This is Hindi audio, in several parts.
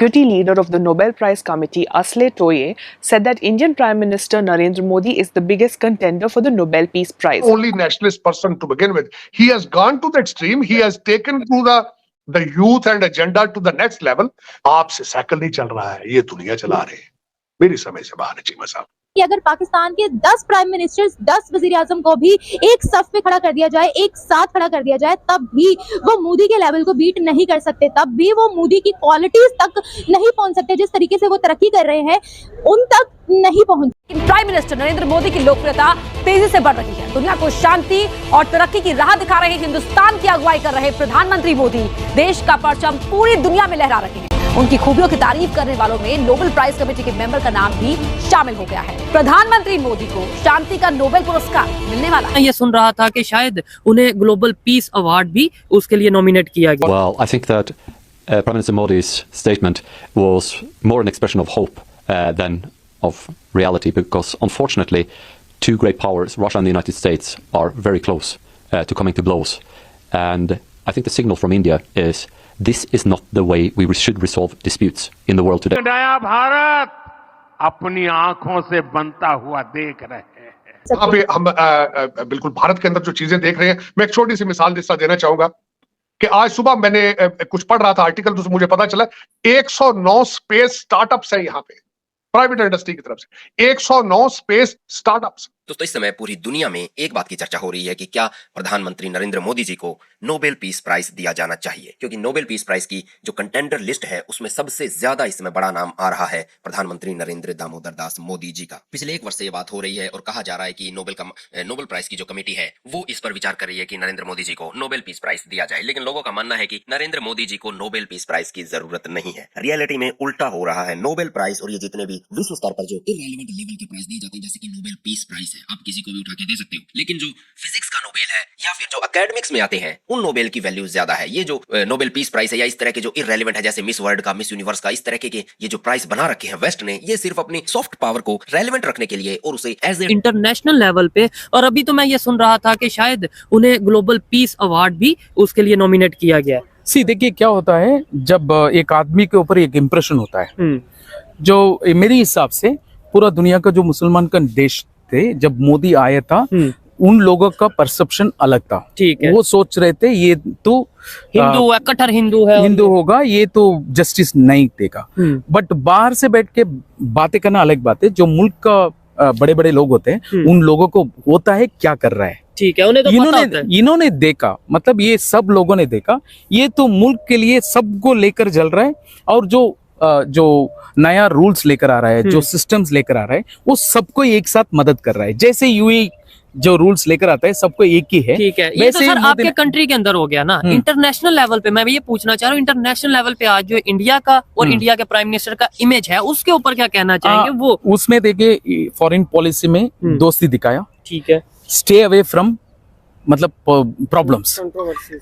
Deputy leader of the Nobel Prize Committee, Asley Toye, said that Indian Prime Minister Narendra Modi is the biggest contender for the Nobel Peace Prize. Only nationalist person to begin with. He has gone to the extreme. He has taken to the youth and agenda to the next level. आपसे साइकिल नहीं चल रहा है, ये दुनिया चला रहे हैं. मेरी समझ से बाहर है चीमा साहब. कि अगर पाकिस्तान के 10 प्राइम मिनिस्टर्स 10 वजीर आजम को भी एक सफ में खड़ा कर दिया जाए, एक साथ खड़ा कर दिया जाए, तब भी वो मोदी के लेवल को बीट नहीं कर सकते, तब भी वो मोदी की क्वालिटीज तक नहीं पहुंच सकते. जिस तरीके से वो तरक्की कर रहे हैं उन तक नहीं पहुंच. प्राइम मिनिस्टर नरेंद्र मोदी की लोकप्रियता तेजी से बढ़ रही है. दुनिया को शांति और तरक्की की राह दिखा रहे हिंदुस्तान की अगुवाई कर रहे प्रधानमंत्री मोदी देश का परचम पूरी दुनिया में लहरा रहे हैं. उनकी खूबियों की तारीफ करने वालों में नोबेल प्राइज कमेटी के मेंबर का नाम भी शामिल हो गया है. प्रधानमंत्री मोदी को शांति का नोबेल पुरस्कार मिलने वाला है. ये सुन रहा था कि शायद उन्हें ग्लोबल पीस अवार्ड भी उसके लिए नॉमिनेट किया गया. Well, I think that Prime Minister Modi's statement was more an expression of hope than of reality, because unfortunately two great powers, Russia and the United States, are very close to coming to blows. And I think the signal from India is this is not the way we should resolve disputes in the world today. नया भारत अपनी आंखों से बनता हुआ देख रहे हैं. अभी हम बिल्कुल भारत के अंदर जो चीजें देख रहे हैं, मैं एक छोटी सी मिसाल देना चाहूंगा कि आज सुबह मैंने कुछ पढ़ रहा था आर्टिकल, तो मुझे पता चला 109 स्पेस स्टार्टअप्स है यहाँ पे प्राइवेट इंडस्ट्री की तरफ से. 109 स्पेस स्टार्टअप्स. दोस्तों, इस समय पूरी दुनिया में एक बात की चर्चा हो रही है कि क्या प्रधानमंत्री नरेंद्र मोदी जी को नोबेल पीस प्राइज दिया जाना चाहिए, क्योंकि नोबेल पीस प्राइज की जो कंटेंडर लिस्ट है उसमें सबसे ज्यादा इसमें बड़ा नाम आ रहा है प्रधानमंत्री नरेंद्र दामोदर दास मोदी जी का. पिछले एक वर्ष से ये बात हो रही है और कहा जा रहा है कि नोबेल प्राइज की जो कमेटी है वो इस पर विचार कर रही है कि नरेंद्र मोदी जी को नोबेल पीस प्राइज दिया जाए. लेकिन लोगों का मानना है कि नरेंद्र मोदी जी को नोबेल पीस प्राइज की जरूरत नहीं है. रियलिटी में उल्टा हो रहा है. नोबेल प्राइज और ये जितने भी विश्व स्तर पर जो इररिलेवेंट लेवल के प्राइज दिए जाते हैं, जैसे कि नोबेल पीस प्राइज है, आप किसी को भी उठा के दे सकते हो, लेकिन जो फिजिक्स का नोबेल है या फिर जो एकेडमिक्स में आते हैं उन नोबेल की वैल्यू ज्यादा है. ये जो नोबेल पीस प्राइज है या इस तरह के जो इररिलेवेंट है, जैसे मिस वर्ल्ड का, मिस यूनिवर्स का, इस तरह के ये जो प्राइज बना रखे हैं वेस्ट ने, ये सिर्फ अपनी सॉफ्ट पावर को रेलेवेंट रखने के लिए और उसे एज ए इंटरनेशनल लेवल पे. और अभी तो मैं ये सुन रहा था कि शायद उन्हें ग्लोबल पीस अवार्ड भी उसके लिए नॉमिनेट किया गया है. देखिए क्या होता है, जब एक आदमी के ऊपर एक इम्प्रेशन होता है, जो मेरे हिसाब से पूरा दुनिया का जो मुसलमान का देश थे, जब मोदी आया था उन लोगों का परसेप्शन अलग था. ठीक है. वो सोच रहे थे ये तो हिंदू है, कट्टर हिंदू होगा, ये तो जस्टिस नहीं देगा. बट बाहर से बैठ के बातें करना अलग बात है. जो मुल्क का बड़े बड़े लोग होते हैं उन लोगों को होता है क्या कर रहा है. ठीक है. उन्हें तो इन्होंने देखा, मतलब ये सब लोगों ने देखा, ये तो मुल्क के लिए सबको लेकर चल रहा है. और जो नया रूल्स लेकर आ रहा है, जो सिस्टम्स लेकर आ रहा है, वो सबको एक साथ मदद कर रहा है. जैसे यूएई जो रूल्स लेकर आता है सबको एक ही है. ठीक है. ये तो सर आपके कंट्री के अंदर हो गया ना. इंटरनेशनल लेवल पे मैं ये पूछना चाह रहा हूँ, इंटरनेशनल लेवल पे आज जो इंडिया का और इंडिया के प्राइम मिनिस्टर का इमेज है उसके ऊपर क्या कहना चाहेंगे? वो उसमें देखिए फॉरेन पॉलिसी में दोस्ती दिखाया. ठीक है. स्टे अवे फ्रॉम मतलब प्रॉब्लम्स.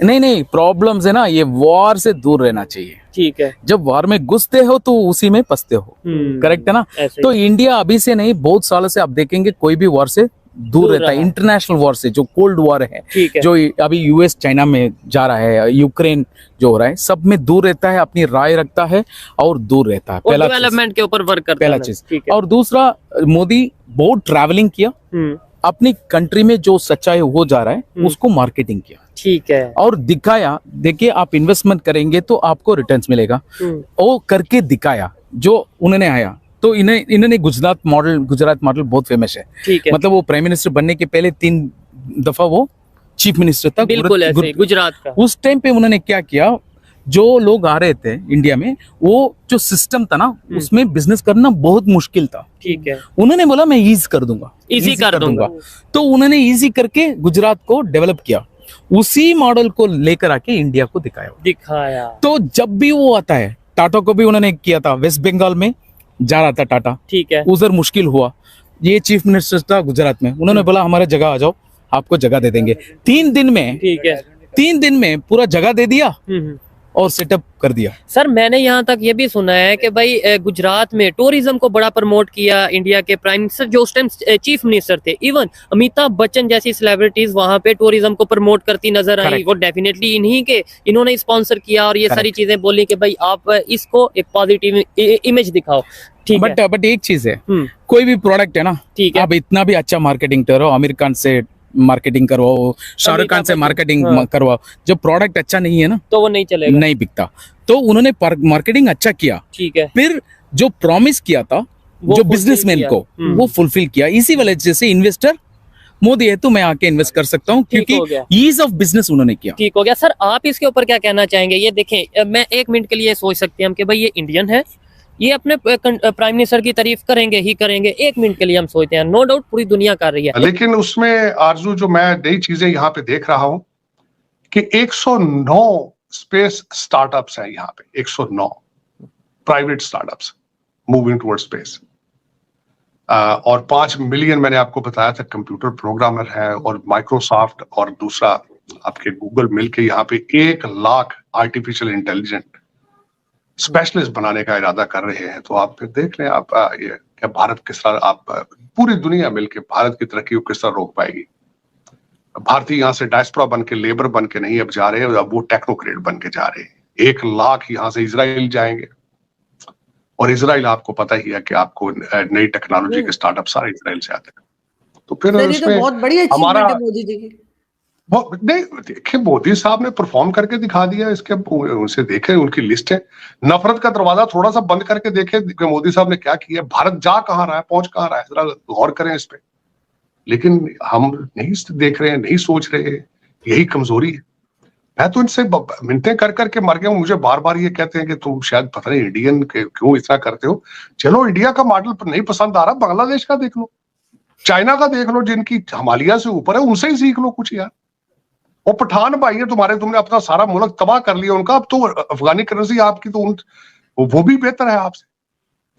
नहीं प्रॉब्लम्स है ना, ये वॉर से दूर रहना चाहिए. ठीक है. जब वॉर में घुसते हो तो उसी में फंसते हो. करेक्ट है ना. तो इंडिया अभी से नहीं, बहुत सालों से आप देखेंगे कोई भी वॉर से दूर रहता है. इंटरनेशनल वॉर से, जो कोल्ड वॉर है, जो अभी यूएस चाइना में जा रहा है, यूक्रेन जो हो रहा है, सब में दूर रहता है, अपनी राय रखता है और दूर रहता है. पहला डेवलपमेंट के ऊपर वर्क करता है. पहला चीज. और दूसरा, मोदी बहुत ट्रैवलिंग किया, अपनी कंट्री में जो सच्चाई हो जा रहा है उसको मार्केटिंग किया. ठीक है. और दिखाया. देखिए आप इन्वेस्टमेंट करेंगे तो आपको रिटर्न्स मिलेगा. वो करके दिखाया जो उन्होंने आया. तो इन्होंने गुजरात मॉडल बहुत फेमस है. ठीक है. मतलब वो प्राइम मिनिस्टर बनने के पहले 3 दफा वो चीफ मिनिस्टर था गुजरात का. उस टाइम पे उन्होंने क्या किया, जो लोग आ रहे थे इंडिया में, वो जो सिस्टम था ना उसमें बिजनेस करना बहुत मुश्किल था. ठीक है. उन्होंने बोला मैं इजी कर दूंगा. तो उन्होंने इजी करके गुजरात को डेवलप किया. उसी मॉडल को लेकर आके इंडिया को दिखाया. तो जब भी वो आता है, टाटा को भी उन्होंने किया था. वेस्ट बंगाल में जा रहा था टाटा. ठीक है. उधर मुश्किल हुआ. ये चीफ मिनिस्टर था गुजरात में, उन्होंने बोला हमारे जगह आ जाओ, आपको जगह दे देंगे. 3 दिन में. ठीक है. 3 दिन में पूरा जगह दे दिया और सेटअप कर दिया। सर मैंने यहाँ तक ये भी सुना है कि भाई गुजरात में टूरिज्म को बड़ा प्रमोट किया इंडिया के प्राइम मिनिस्टर जो उस टाइम चीफ मिनिस्टर थे। इवन अमिताभ बच्चन जैसी सेलिब्रिटीज वहाँ पे टूरिज्म को प्रमोट करती नजर आई। वो डेफिनेटली इन्होंने स्पॉन्सर किया और ये सारी चीजें बोली कि भाई आप इसको एक पॉजिटिव इमेज दिखाओ। ठीक है, बट एक चीज है, कोई भी प्रोडक्ट है ना, ठीक है, आप इतना भी अच्छा मार्केटिंग करो, आमिर खान से मार्केटिंग करवाओ, शाहरुख खान से मार्केटिंग करवाओ, जब प्रोडक्ट अच्छा नहीं है ना तो वो नहीं चलेगा, नहीं बिकता। तो उन्होंने मार्केटिंग अच्छा किया, ठीक है, फिर जो प्रॉमिस किया था जो बिजनेसमैन को वो फुलफिल किया। इसी वजह से इन्वेस्टर मोदी है तो मैं आके इन्वेस्ट कर सकता हूँ, क्योंकि ईज ऑफ बिजनेस उन्होंने किया। ठीक हो गया। सर आप इसके ऊपर क्या कहना चाहेंगे? ये देखें, मैं एक मिनट के लिए सोच सकते हैं हम कि भाई ये इंडियन है, ये अपने प्राइम मिनिस्टर की तारीफ करेंगे ही करेंगे, एक मिनट के लिए हम सोचते हैं, नो डाउट पूरी दुनिया कर रही है। लेकिन उसमें आरजू जो मैं नई चीजें यहाँ पे देख रहा हूँ कि 109 स्पेस स्टार्टअप्स हैं यहाँ पे, 109 private startups moving toward space, और 5 मिलियन मैंने आपको बताया था कंप्यूटर प्रोग्रामर है, और माइक्रोसॉफ्ट और दूसरा आपके गूगल मिलके यहाँ पे 1 लाख आर्टिफिशियल इंटेलिजेंट स्पेशलिस्ट बनाने का इरादा कर रहे हैं। तो आप फिर देख लें, आप ये क्या भारत किस तरह, आप पूरी दुनिया मिलके भारत की तरक्की को किस तरह रोक पाएगी। भारतीय यहाँ से डायस्पोरा बन के, लेबर बन के नहीं अब जा रहे हैं, अब वो टेक्नोक्रेट बन के जा रहे हैं। 1 लाख यहाँ से इजराइल जाएंगे, और इजराइल आपको पता ही है कि आपको नई टेक्नोलॉजी के स्टार्टअप सारे इजराइल से आते हैं। तो फिर उसमें बहुत बड़ी हमारा अचीवमेंट है मोदी जी की। नहीं, देखिए मोदी साहब ने परफॉर्म करके दिखा दिया। इसके उनसे देखे, उनकी लिस्ट है, नफरत का दरवाजा थोड़ा सा बंद करके देखे कि मोदी साहब ने क्या किया, भारत जा कहाँ रहा है, पहुंच कहाँ रहा है, जरा गौर करें इस पे। लेकिन हम नहीं देख रहे हैं, नहीं सोच रहे हैं, यही कमजोरी है। मैं तो इनसे मिन्नतें कर करके मर गया हूं। मुझे बार बार ये कहते हैं कि तुम शायद पता नहीं इंडियन क्यों इतना करते हो। चलो इंडिया का मॉडल नहीं पसंद आ रहा, बांग्लादेश का देख लो, चाइना का देख लो, जिनकी हिमालय से ऊपर है, उनसे ही सीख लो कुछ यार। वो पठान भाई है तुम्हारे, तुमने अपना सारा मुल्क तबाह कर लिया उनका, अब तो अफगानी करेंसी आपकी तो वो भी बेहतर है आपसे,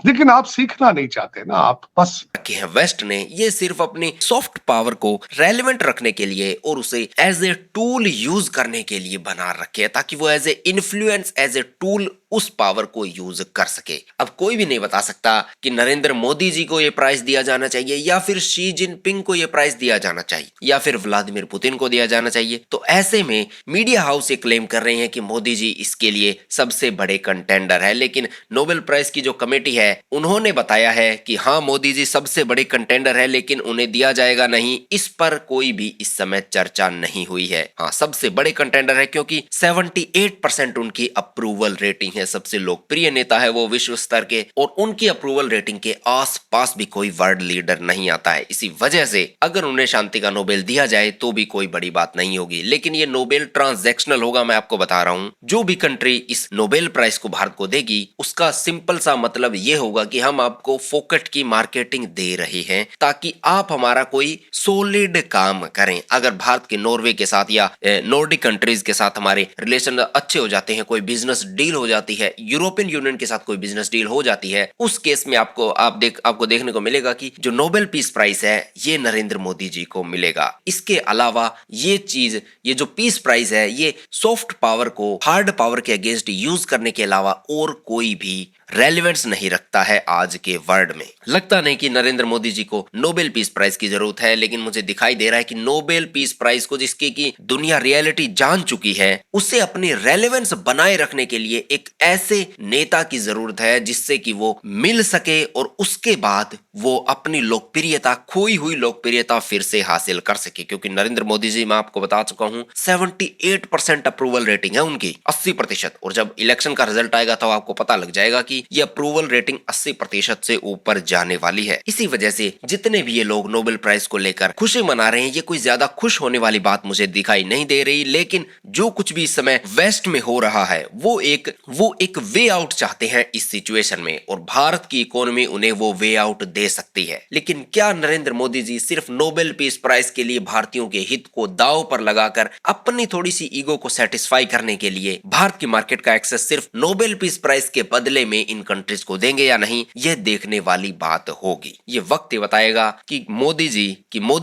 लेकिन आप सीखना नहीं चाहते ना, आप बस कि है वेस्ट ने ये सिर्फ अपनी सॉफ्ट पावर को रेलेवेंट रखने के लिए और उसे एज ए टूल यूज करने के लिए बना रखे है, ताकि वो as a influence, as a tool उस पावर को यूज कर सके। अब कोई भी नहीं बता सकता कि नरेंद्र मोदी जी को ये प्राइज दिया जाना चाहिए, या फिर शी जिनपिंग को ये प्राइज दिया जाना चाहिए, या फिर व्लादिमीर पुतिन को दिया जाना चाहिए। तो ऐसे में मीडिया हाउस ये क्लेम कर रहे हैं कि मोदी जी इसके लिए सबसे बड़े कंटेंडर है, लेकिन नोबेल प्राइज की जो कमेटी है उन्होंने बताया है कि हाँ मोदी जी सबसे बड़े कंटेंडर है, लेकिन उन्हें दिया जाएगा नहीं। इस पर कोई भी इस समय चर्चा नहीं हुई है। हाँ, सबसे बड़े कंटेंडर है क्योंकि 78% उनकी अप्रूवल रेटिंग है, सबसे लोकप्रिय नेता है वो विश्व स्तर के, और उनकी अप्रूवल रेटिंग के आसपास भी कोई वर्ल्ड लीडर नहीं आता है। इसी वजह से अगर उन्हें शांति का नोबेल दिया जाए तो भी कोई बड़ी बात नहीं होगी, लेकिन ये नोबेल ट्रांजैक्शनल होगा। मैं आपको बता रहा हूं, जो भी कंट्री इस नोबेल प्राइज को भारत को देगी उसका सिंपल सा मतलब ये होगा कि हम आपको फोकट की मार्केटिंग दे रहे हैं ताकि आप हमारा कोई सॉलिड काम करें। अगर भारत के नॉर्वे के साथ या नॉर्डिक कंट्रीज के साथ हमारे रिलेशन अच्छे हो जाते हैं, कोई बिजनेस डील हो जाती है, यूरोपियन यूनियन के साथ कोई बिजनेस डील हो जाती है, उस केस में आपको देखने को मिलेगा कि जो नोबेल पीस प्राइज है ये नरेंद्र मोदी जी को मिलेगा। इसके अलावा ये जो पीस प्राइज है ये सॉफ्ट पावर को हार्ड पावर के अगेंस्ट यूज करने के अलावा और कोई भी रेलेवेंस नहीं रखता है आज के वर्ल्ड में। लगता नहीं कि नरेंद्र मोदी जी को नोबेल पीस प्राइज की जरूरत है, लेकिन मुझे दिखाई दे रहा है कि नोबेल पीस प्राइज को जिसकी की दुनिया रियलिटी जान चुकी है, उसे अपनी रेलेवेंस बनाए रखने के लिए एक ऐसे नेता की जरूरत है जिससे कि वो मिल सके और उसके बाद वो अपनी लोकप्रियता, खोई हुई लोकप्रियता फिर से हासिल कर सके। क्योंकि नरेंद्र मोदी जी, मैं आपको बता चुका हूं, 78% अप्रूवल रेटिंग है उनकी, 80%, और जब इलेक्शन का रिजल्ट आएगा तो आपको पता लग जाएगा कि ये अप्रूवल रेटिंग 80% से ऊपर जाने वाली है। इसी वजह से जितने भी ये लोग नोबेल प्राइज को लेकर खुशी मना रहे हैं, ये कोई ज्यादा खुश होने वाली बात मुझे दिखाई नहीं दे रही। लेकिन जो कुछ भी इस समय वेस्ट में हो रहा है वो एक वे आउट चाहते हैं इस सिचुएशन में, और भारत की इकोनॉमी उन्हें वो वे आउट दे सकती है। लेकिन क्या नरेंद्र मोदी जी सिर्फ नोबेल पीस प्राइज के लिए भारतीयों के हित को दांव पर लगाकर अपनी थोड़ी सी ईगो को सेटिस्फाई करने के लिए भारत की मार्केट का एक्सेस सिर्फ नोबेल पीस प्राइज के बदले में इन कंट्रीज को देंगे या नहीं, यह देखने वाली बात होगी। ये वक्त ही बताएगा कि मोदी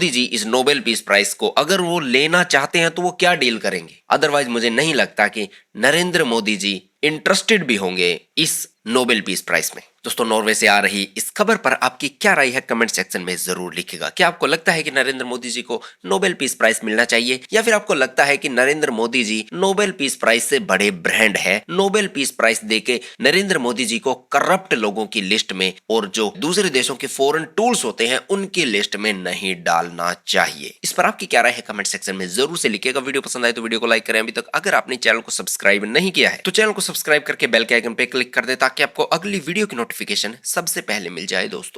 जी इस नोबेल पीस प्राइज को अगर वो लेना चाहते हैं तो वो क्या डील करेंगे। अदरवाइज मुझे नहीं लगता कि नरेंद्र मोदी जी इंटरेस्टेड भी होंगे इस नोबेल पीस प्राइज में। दोस्तों, नॉर्वे से आ रही इस खबर पर आपकी क्या राय है कमेंट सेक्शन में जरूर लिखिएगा। क्या आपको लगता है कि नरेंद्र मोदी जी को नोबेल पीस प्राइज मिलना चाहिए, या फिर आपको लगता है कि Narendra Modi ji Nobel peace prize से बड़े ब्रांड है, नोबेल पीस प्राइज देके नरेंद्र मोदी जी को करप्ट लोगों की लिस्ट में और जो दूसरे देशों के फॉरेन टूल्स होते हैं उनकी लिस्ट में नहीं डालना चाहिए। इस पर आपकी क्या राय है कमेंट सेक्शन में जरूर से लिखिएगा। वीडियो पसंद आए तो वीडियो को लाइक करें। अभी तक अगर आपने चैनल को सब्सक्राइब नहीं किया है तो चैनल को सब्सक्राइब करके बेल के आइकन पे क्लिक कर दे ताकि आपको अगली वीडियो की नोटिफिकेशन सबसे पहले मिल जाए। दोस्तों।